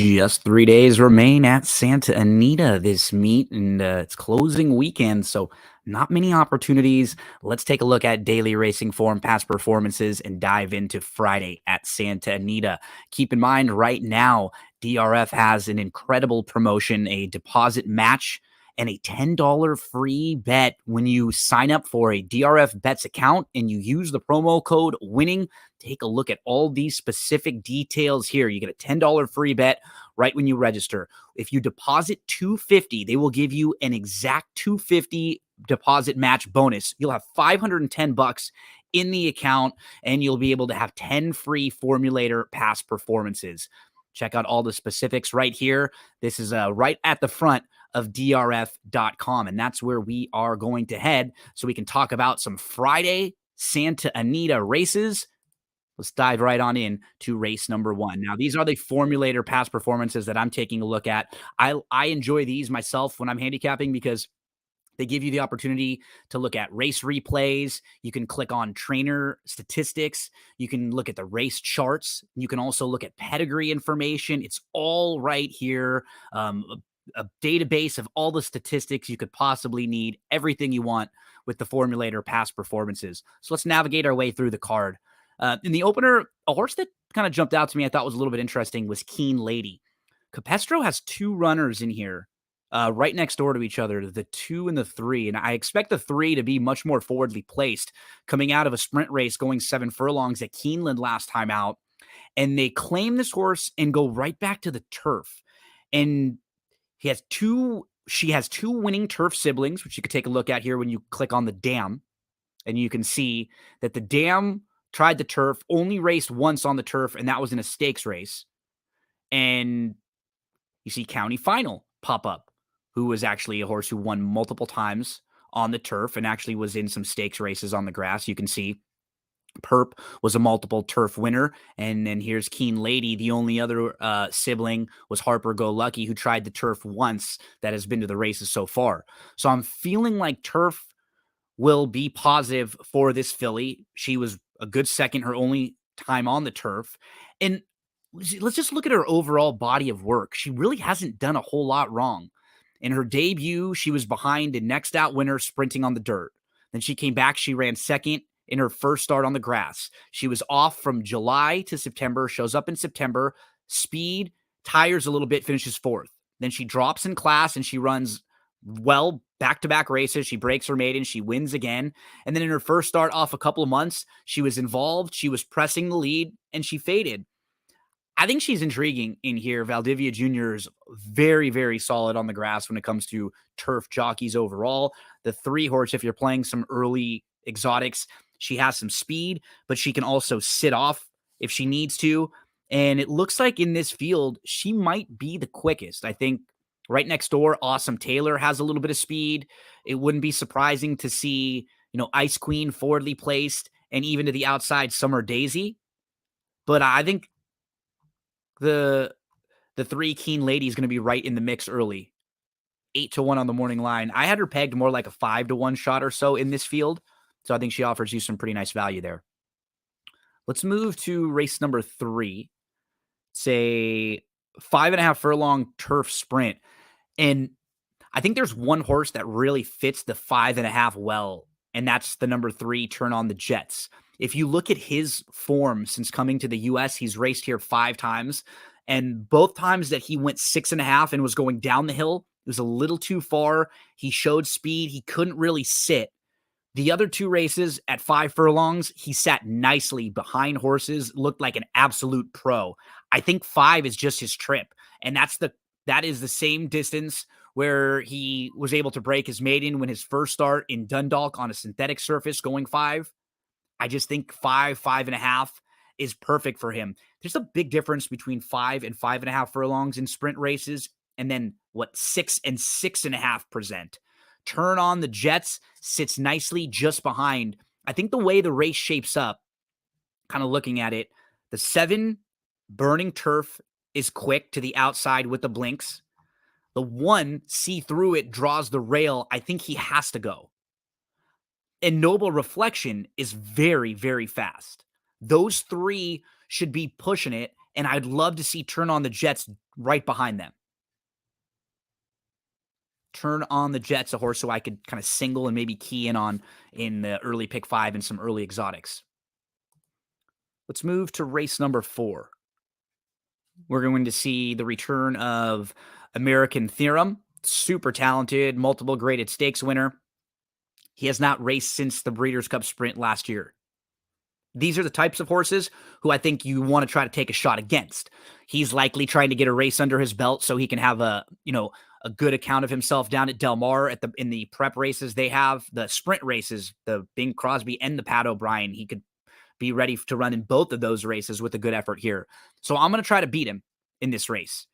Just 3 days remain at Santa Anita this meet, and it's closing weekend, so not many opportunities. Let's take a look at daily racing form, past performances, and dive into Friday at Santa Anita. Keep in mind, right now, DRF has an incredible promotion, a deposit match, and a $10 free bet when you sign up for a DRF Bets account and you use the promo code WINNING. Take a look at all these specific details here. You get a $10 free bet right when you register. If you deposit $250, they will give you an exact $250 deposit match bonus. You'll have $510 in the account, and you'll be able to have 10 free formulator past performances. Check out all the specifics right here. This is right at the front of drf.com, and that's where we are going to head so we can talk about some Friday Santa Anita races. Let's dive right on in to race number one. Now, these are the formulator past performances that I'm taking a look at. I enjoy these myself when I'm handicapping because they give you the opportunity to look at race replays. You can click on trainer statistics. You can look at the race charts. You can also look at pedigree information. It's all right here. A database of all the statistics you could possibly need, everything you want with the formulator past performances. So let's navigate our way through the card. In the opener, a horse that kind of jumped out to me I thought was a little bit interesting was Keen Lady. Capestro has two runners in here right next door to each other, the 2 and the 3. And I expect the 3 to be much more forwardly placed coming out of a sprint race going 7 furlongs at Keeneland last time out. And they claim this horse and go right back to the turf. And she has two winning turf siblings, which you could take a look at here when you click on the dam. And you can see that the dam tried the turf, only raced once on the turf, and that was in a stakes race. And you see County Final pop up, who was actually a horse who won multiple times on the turf and actually was in some stakes races on the grass. You can see Perp was a multiple turf winner. And then here's Keen Lady. The only other sibling was Harper Go Lucky, who tried the turf once that has been to the races so far. So I'm feeling like turf will be positive for this filly. She was a good second, her only time on the turf. And let's just look at her overall body of work. She really hasn't done a whole lot wrong. In her debut, she was behind a next out winner sprinting on the dirt. Then she came back. She ran second in her first start on the grass. She was off from July to September, shows up in September, speed, tires a little bit, finishes fourth. Then she drops in class and she runs well back-to-back races. She breaks her maiden. She wins again. And then in her first start off a couple of months, she was involved. She was pressing the lead and she faded. I think she's intriguing in here. Valdivia Jr. is very, very solid on the grass when it comes to turf jockeys overall. The 3 horse, if you're playing some early exotics, she has some speed, but she can also sit off if she needs to. And it looks like in this field, she might be the quickest. I think right next door, Awesome Taylor has a little bit of speed. It wouldn't be surprising to see, Ice Queen forwardly placed and even to the outside, Summer Daisy. But I think the 3 Keen Lady is going to be right in the mix early. 8-1 on the morning line. I had her pegged more like a 5-1 shot or so in this field. So I think she offers you some pretty nice value there. Let's move to race number 3. It's a 5.5 furlong turf sprint. And I think there's one horse that really fits the 5.5 well, and that's the number 3, Turn on the Jets. If you look at his form since coming to the U.S., he's raced here 5 times, and both times that he went 6.5 and was going down the hill, it was a little too far. He showed speed. He couldn't really sit. The other 2 races at 5 furlongs, he sat nicely behind horses, looked like an absolute pro. I think 5 is just his trip, and that is the same distance where he was able to break his maiden when his first start in Dundalk on a synthetic surface going 5. I just think 5.5 is perfect for him. There's a big difference between 5 and 5.5 furlongs in sprint races, and then 6 and 6.5 present. Turn on the Jets sits nicely just behind. I think the way the race shapes up, kind of looking at it, the 7 Burning Turf is quick to the outside with the blinks. The 1 see through it, draws the rail. I think he has to go. And Noble Reflection is very, very fast. Those 3 should be pushing it. and I'd love to see Turn on the Jets right behind them. Turn on the Jets, a horse who I could kind of single and maybe key in on in the early pick 5 and some early exotics. Let's move to race number 4. We're going to see the return of American Theorem, super talented, multiple graded stakes winner. He has not raced since the Breeders' Cup Sprint last year. These are the types of horses who I think you want to try to take a shot against. He's likely trying to get a race under his belt so he can have a good account of himself down at Del Mar in the prep races they have, the sprint races, the Bing Crosby and the Pat O'Brien. He could be ready to run in both of those races with a good effort here. So I'm going to try to beat him in this race.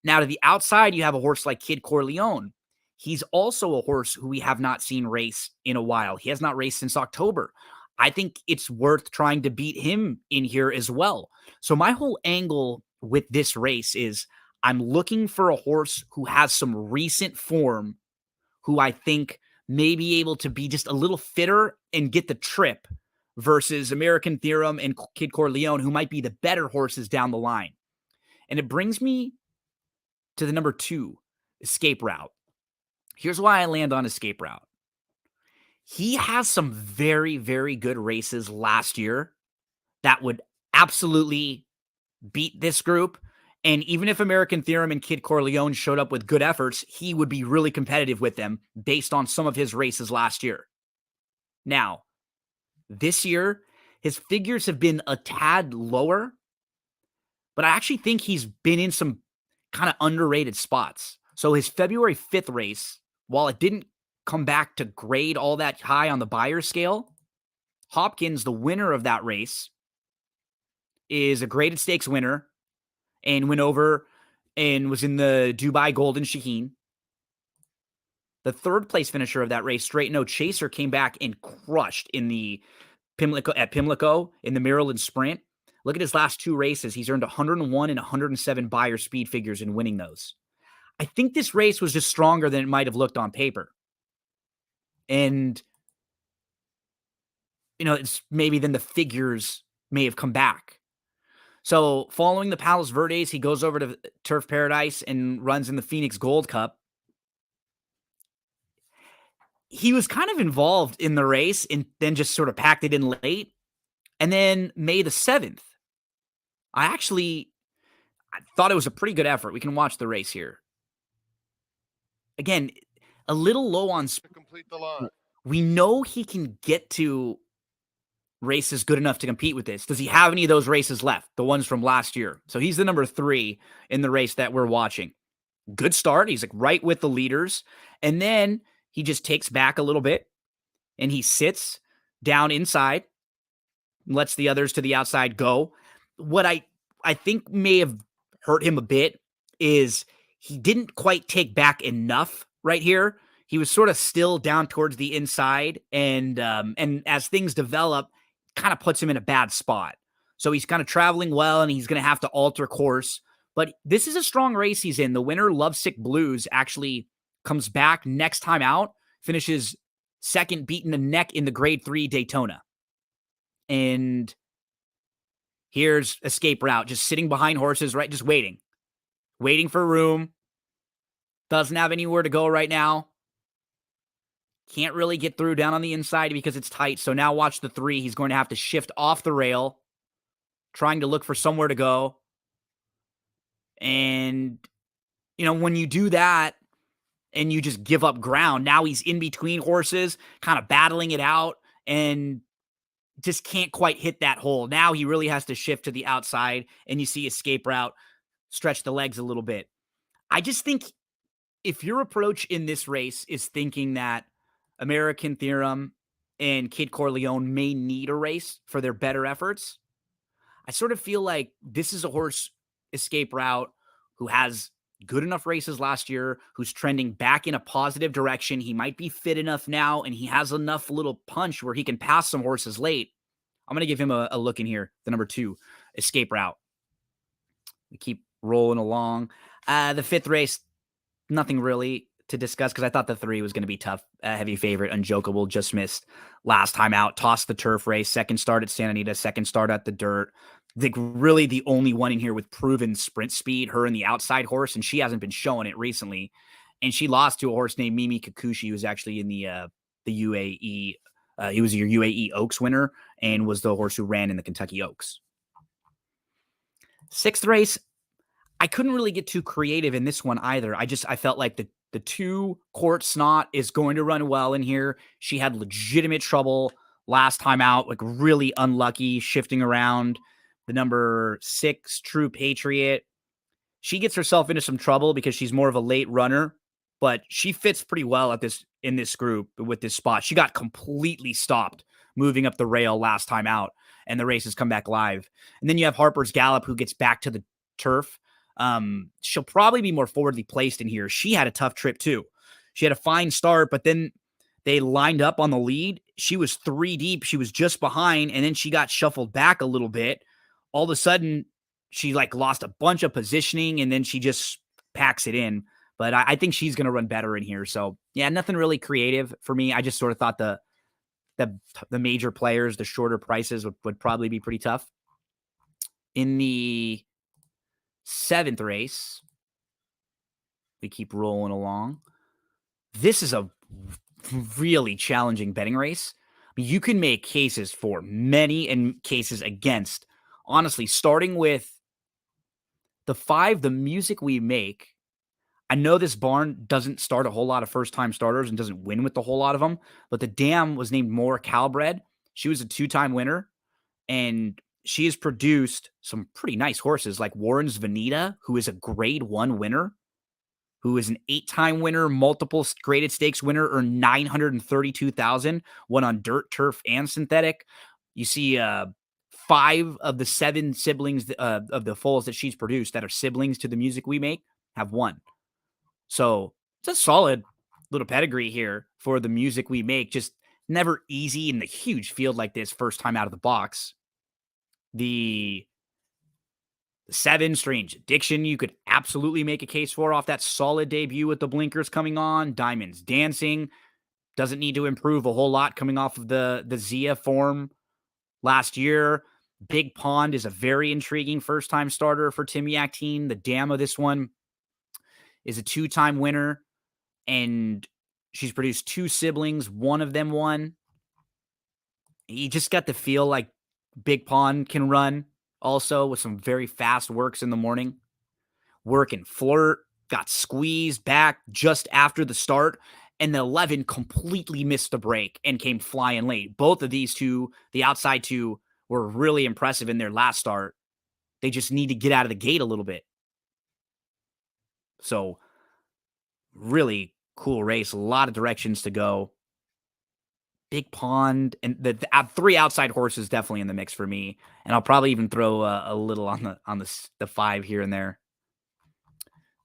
Now to the outside, you have a horse like Kid Corleone. He's also a horse who we have not seen race in a while. He has not raced since October. I think it's worth trying to beat him in here as well. So my whole angle with this race is I'm looking for a horse who has some recent form, who I think may be able to be just a little fitter and get the trip versus American Theorem and Kid Corleone, who might be the better horses down the line. And it brings me to the number 2, Escape Route. Here's why I land on Escape Route. He has some very, very good races last year that would absolutely beat this group. And even if American Theorem and Kid Corleone showed up with good efforts, he would be really competitive with them based on some of his races last year. Now, this year, his figures have been a tad lower, but I actually think he's been in some kind of underrated spots. So his February 5th race, while it didn't come back to grade all that high on the buyer scale, Hopkins, the winner of that race, is a graded stakes winner and went over and was in the Dubai Golden Shaheen. The third place finisher of that race, Straight No Chaser, came back and crushed in the Pimlico in the Maryland Sprint. Look at his last 2 races. He's earned 101 and 107 buyer speed figures in winning those. I think this race was just stronger than it might have looked on paper. And, it's maybe then the figures may have come back. So following the Palos Verdes, he goes over to Turf Paradise and runs in the Phoenix Gold Cup. He was kind of involved in the race and then just sort of packed it in late. And then May the 7th, I thought it was a pretty good effort. We can watch the race here. Again, a little low on speed. Complete the line. We know he can get to races good enough to compete with this. Does he have any of those races left? The ones from last year. So he's the number 3 in the race that we're watching. Good start. He's like right with the leaders. And then he just takes back a little bit and he sits down inside, lets the others to the outside go. What I think may have hurt him a bit is he didn't quite take back enough right here. He was sort of still down towards the inside, and as things develop, kind of puts him in a bad spot. So he's kind of traveling well, and he's going to have to alter course. But this is a strong race he's in. The winner, Lovesick Blues, actually comes back next time out, finishes second, beating the neck in the Grade 3 Daytona. And here's Escape Route, just sitting behind horses, right? Just waiting for room. Doesn't have anywhere to go right now. Can't really get through down on the inside because it's tight. So now watch the 3. He's going to have to shift off the rail, trying to look for somewhere to go. And, when you do that and you just give up ground, now he's in between horses, kind of battling it out and just can't quite hit that hole. Now he really has to shift to the outside, and you see Escape Route stretch the legs a little bit. I just think if your approach in this race is thinking that American Theorem and Kid Corleone may need a race for their better efforts, I sort of feel like this is a horse, Escape Route, who has good enough races last year, who's trending back in a positive direction. He might be fit enough now, and he has enough little punch where he can pass some horses late. I'm going to give him a look in here, the number 2, Escape Route. We keep rolling along. The 5th race, nothing really to discuss because I thought the 3 was going to be tough. Heavy favorite, Unjokable, just missed last time out. Tossed the turf race. Second start at Santa Anita. Second start at the dirt. really the only one in here with proven sprint speed, her and the outside horse, and she hasn't been showing it recently. And she lost to a horse named Mimi Kikuchi, who's actually in the UAE. He was your UAE Oaks winner and was the horse who ran in the Kentucky Oaks. Sixth race, I couldn't really get too creative in this one either. I felt like the 2 Court Snot is going to run well in here. She had legitimate trouble last time out, like really unlucky shifting around. The number 6 True Patriot, she gets herself into some trouble because she's more of a late runner, but she fits pretty well in this group with this spot. She got completely stopped moving up the rail last time out, and the race has come back live. And then you have Harper's Gallop, who gets back to the turf. She'll probably be more forwardly placed in here. She had a tough trip too. She had a fine start, but then they lined up on the lead. She was 3 deep. She was just behind, and then she got shuffled back a little bit. All of a sudden, she like lost a bunch of positioning, and then she just packs it in. But I think she's going to run better in here. So yeah, nothing really creative for me. I just sort of thought the major players, the shorter prices would probably be pretty tough. In the 7th race, we keep rolling along. This is a really challenging betting race. I mean, you can make cases for many and cases against. Honestly, starting with the 5, the Music We Make. I know this barn doesn't start a whole lot of first-time starters and doesn't win with a whole lot of them, but the dam was named More Calbred. She was a 2-time winner, and she has produced some pretty nice horses like Warren's Vanita, who is a Grade 1 winner, who is an 8-time winner, multiple graded stakes winner, earned $932,000, won on dirt, turf, and synthetic. You see 5 of the 7 siblings of the foals that she's produced that are siblings to the Music We Make have won. So it's a solid little pedigree here for the Music We Make. Just never easy in the huge field like this first time out of the box. The 7 Strange Addiction, you could absolutely make a case for off that solid debut with the blinkers coming on. Diamonds Dancing doesn't need to improve a whole lot coming off of the Zia form last year. Big Pond is a very intriguing first-time starter for Tim Yaktine. The dam of this one is a 2-time winner, and she's produced 2 siblings. One of them won. You just got the feel like Big Pond can run also with some very fast works in the morning. Work and Flirt got squeezed back just after the start, and the 11 completely missed the break and came flying late. Both of these 2, the outside 2, were really impressive in their last start. They just need to get out of the gate a little bit. So really cool race. A lot of directions to go. Big Pond and the 3 outside horses definitely in the mix for me. And I'll probably even throw a little on the 5 here and there.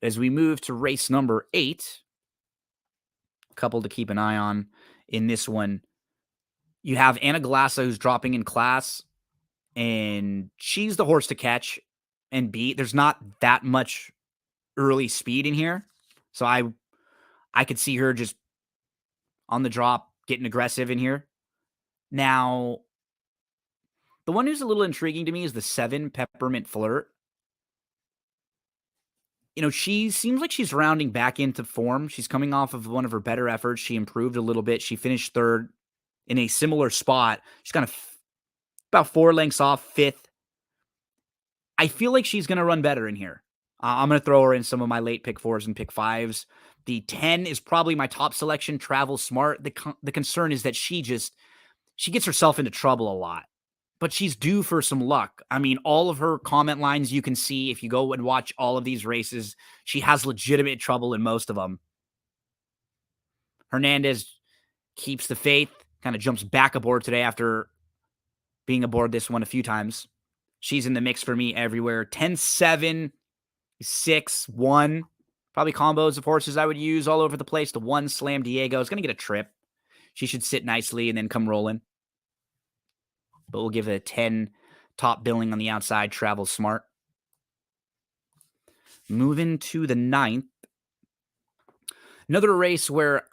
As we move to race number 8, a couple to keep an eye on in this one. You have Anna Galassa, who's dropping in class, and she's the horse to catch and beat. There's not that much early speed in here. So I could see her just on the drop getting aggressive in here. Now, the one who's a little intriguing to me is the 7 Peppermint Flirt. You know, she seems like she's rounding back into form. She's coming off of one of her better efforts. She improved a little bit. She finished 3rd in a similar spot. She's kind of about 4 lengths off 5th. I feel like she's going to run better in here. I'm going to throw her in some of my late pick 4s and pick 5s. The 10 is probably my top selection, Travel Smart. The concern is that she gets herself into trouble a lot, but she's due for some luck. I mean, all of her comment lines you can see if you go and watch all of these races, she has legitimate trouble in most of them. Hernandez keeps the faith, kind of jumps back aboard today after being aboard this one a few times. She's in the mix for me everywhere. 10-7, 6-1. Probably combos of horses I would use all over the place. The 1 Slam Diego is going to get a trip. She should sit nicely and then come rolling. But we'll give it a 10 top billing on the outside. Travel Smart. Moving to the 9th. Another race where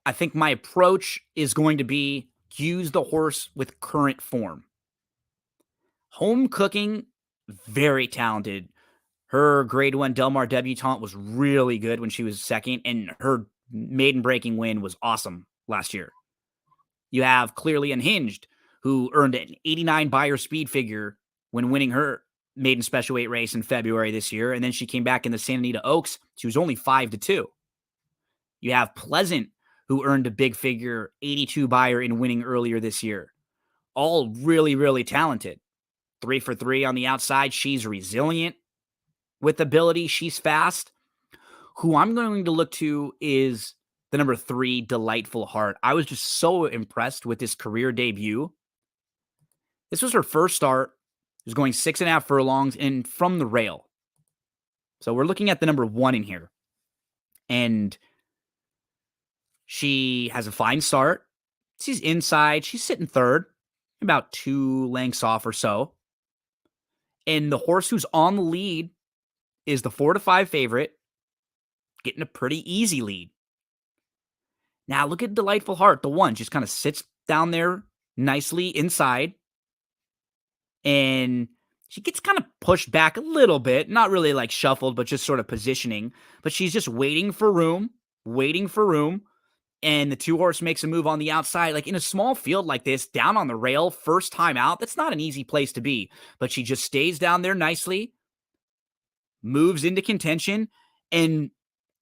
I think my approach is going to be use the horse with current form. Home cooking, very talented. Her grade 1 Del Mar debutante was really good when she was second, and her maiden breaking win was awesome last year. You have Clearly Unhinged, who earned an 89 Buyer speed figure when winning her maiden special weight race in February this year, and then she came back in the Santa Anita Oaks. She was only 5-2. You have Pleasant, who earned a big figure 82 Buyer in winning earlier this year. All really, really talented. 3 for 3 on the outside. She's resilient with ability. She's fast. Who I'm going to look to is the number 3, Delightful Heart. I was just so impressed with this career debut. This was her first start. She was going 6.5 furlongs and from the rail. So we're looking at the number 1 in here. And she has a fine start. She's inside. She's sitting third, about 2 lengths off or so. And the horse who's on the lead is the 4-5 favorite, getting a pretty easy lead. Now look at Delightful Heart. The 1 just kind of sits down there nicely inside. And she gets kind of pushed back a little bit. Not really like shuffled, but just sort of positioning. But she's just waiting for room. And the 2-horse makes a move on the outside. Like in a small field like this, down on the rail, first time out, that's not an easy place to be. But she just stays down there nicely, moves into contention, and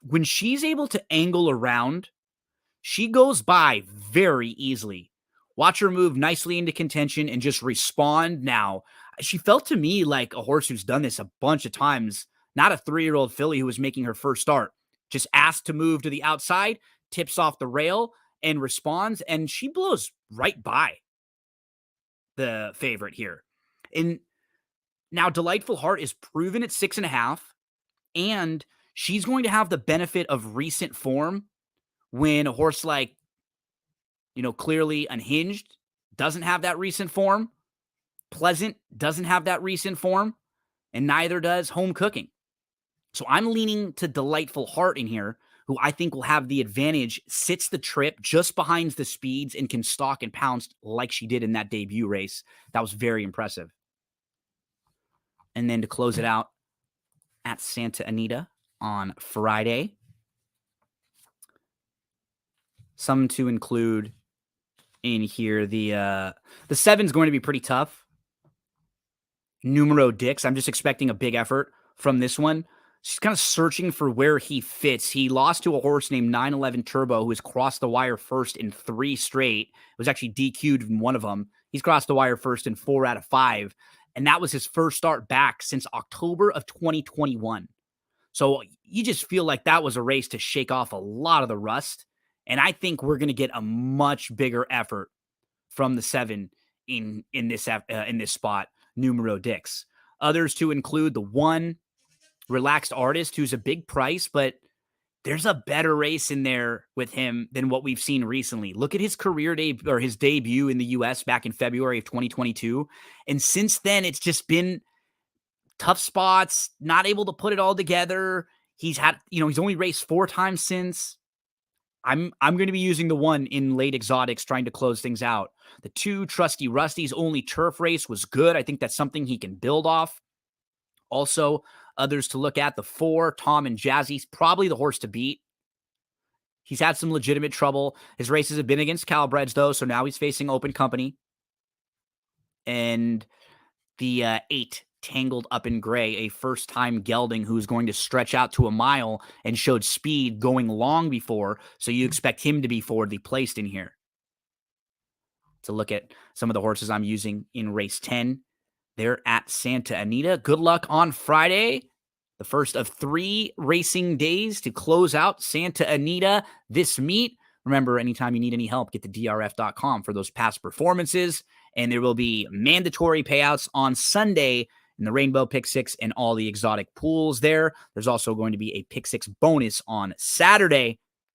when she's able to angle around, she goes by very easily. Watch her move nicely into contention and just respond now. She felt to me like a horse who's done this a bunch of times, not a 3-year-old filly who was making her first start. Just asked to move to the outside, tips off the rail, and responds, and she blows right by the favorite here. And now Delightful Heart is proven at 6.5, and she's going to have the benefit of recent form when a horse like, Clearly Unhinged doesn't have that recent form. Pleasant doesn't have that recent form, and neither does Home Cooking. So I'm leaning to Delightful Heart in here, who I think will have the advantage, sits the trip just behind the speeds, and can stalk and pounce like she did in that debut race. That was very impressive. And then to close it out at Santa Anita on Friday, some to include in here. The 7's going to be pretty tough. Numero Dix. I'm just expecting a big effort from this one. She's kind of searching for where he fits. He lost to a horse named 911 Turbo, who has crossed the wire first in 3 straight. It was actually DQ'd in one of them. He's crossed the wire first in 4 out of 5. And that was his first start back since October of 2021. So you just feel like that was a race to shake off a lot of the rust. And I think we're going to get a much bigger effort from the 7 in this spot, Numero Dix. Others to include the 1, Relaxed Artist, who's a big price, but there's a better race in there with him than what we've seen recently. Look at his his debut in the U.S. back in February of 2022. And since then, it's just been tough spots, not able to put it all together. He's only raced 4 times since. I'm going to be using the 1 in late exotics, trying to close things out. The 2, Trusty Rusty's only turf race was good. I think that's something he can build off. Also, others to look at, the 4, Tom and Jazzy's probably the horse to beat. He's had some legitimate trouble. His races have been against Calabreds, though, so now he's facing open company. And the 8, Tangled Up in Gray, a first-time gelding who's going to stretch out to a mile and showed speed going long before, so you expect him to be forwardly placed in here. To look at some of the horses I'm using in race 10, they're at Santa Anita. Good luck on Friday, the first of 3 racing days to close out Santa Anita this meet. Remember, anytime you need any help, get to drf.com for those past performances, and there will be mandatory payouts on Sunday in the Rainbow Pick 6 and all the exotic pools there. There's also going to be a Pick 6 bonus on Saturday.